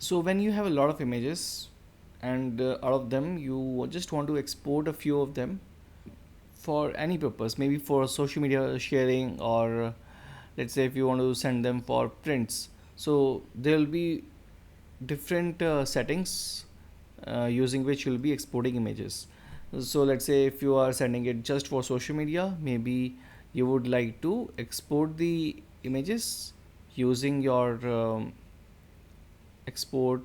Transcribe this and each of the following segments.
So when you have a lot of images and out of them you just want to export a few of them for any purpose, maybe for social media sharing, or let's say if you want to send them for prints, so there will be different settings using which you'll be exporting images. So let's say if you are sending it just for social media, maybe you would like to export the images using your export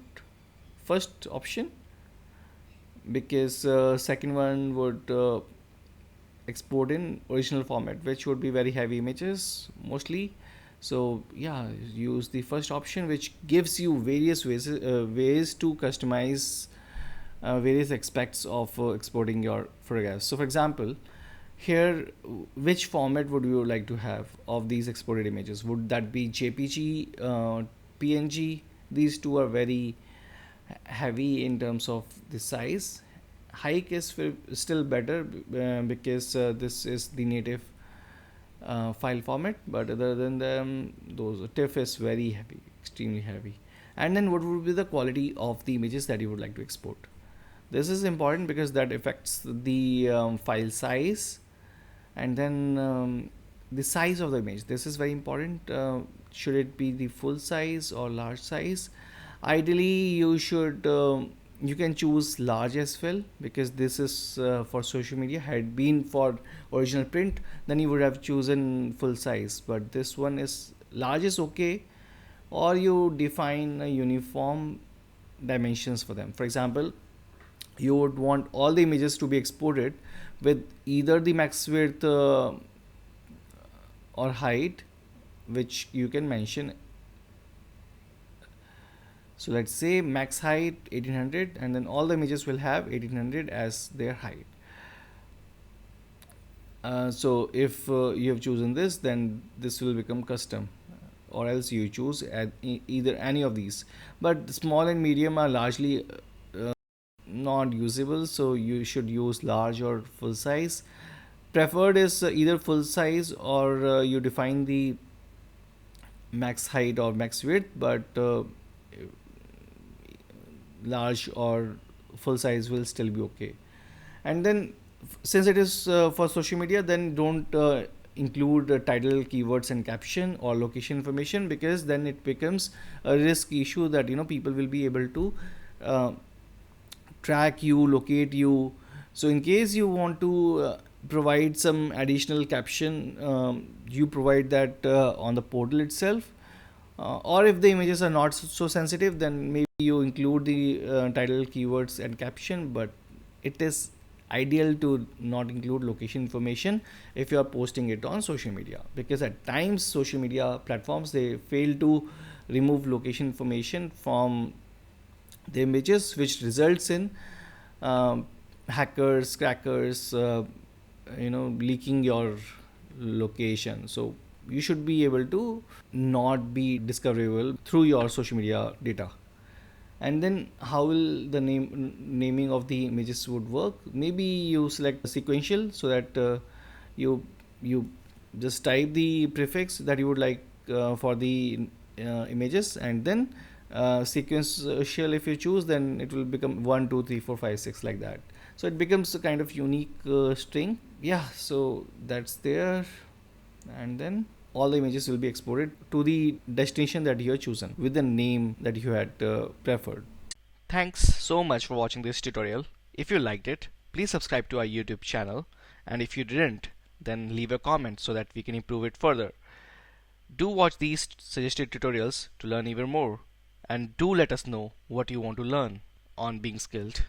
first option, because second one would export in original format, which would be very heavy images mostly. So yeah, use the first option, which gives you various ways to customize various aspects of exporting your photographs. So for example, here, which format would you like to have of these exported images? Would that be JPG, PNG? These two are very heavy in terms of the size. Hike is still better because this is the native file format, but other than them, those TIFF is very heavy, extremely heavy. And then what would be the quality of the images that you would like to export? This is important because that affects the file size, and then the size of the image. This is very important. Should it be the full size or large size? Ideally you should you can choose large as well, because this is for social media. Had been for original print, then you would have chosen full size, but this one is large is okay. Or you define a uniform dimensions for them. For example, you would want all the images to be exported with either the max width or height, which you can mention. So let's say max height 1800, and then all the images will have 1800 as their height. So if you have chosen this, then this will become custom, or else you choose either any of these. But small and medium are largely not usable, so you should use large or full size. Preferred is either full size, or you define the max height or max width, but large or full size will still be okay. And then since it is for social media, then don't include title, keywords and caption or location information, because then it becomes a risk issue that people will be able to uh, track you, locate you. So in case you want to provide some additional caption, you provide that on the portal itself. Or if the images are not so sensitive, then maybe you include the title, keywords and caption. But it is ideal to not include location information if you are posting it on social media, because at times social media platforms, they fail to remove location information from the images, which results in um, hackers, crackers, leaking your location. So you should be able to not be discoverable through your social media data. And then how will the naming of the images would work? Maybe you select sequential, so that you just type the prefix that you would like for the images, and then sequential if you choose, then it will become 1 2 3 4 5 6 like that. So it becomes a kind of unique string. Yeah, so that's there. And then all the images will be exported to the destination that you have chosen with the name that you had preferred. Thanks so much for watching this tutorial. If you liked it, please subscribe to our YouTube channel, and if you didn't, then leave a comment so that we can improve it further. Do watch these suggested tutorials to learn even more, and do let us know what you want to learn on Being Skilled.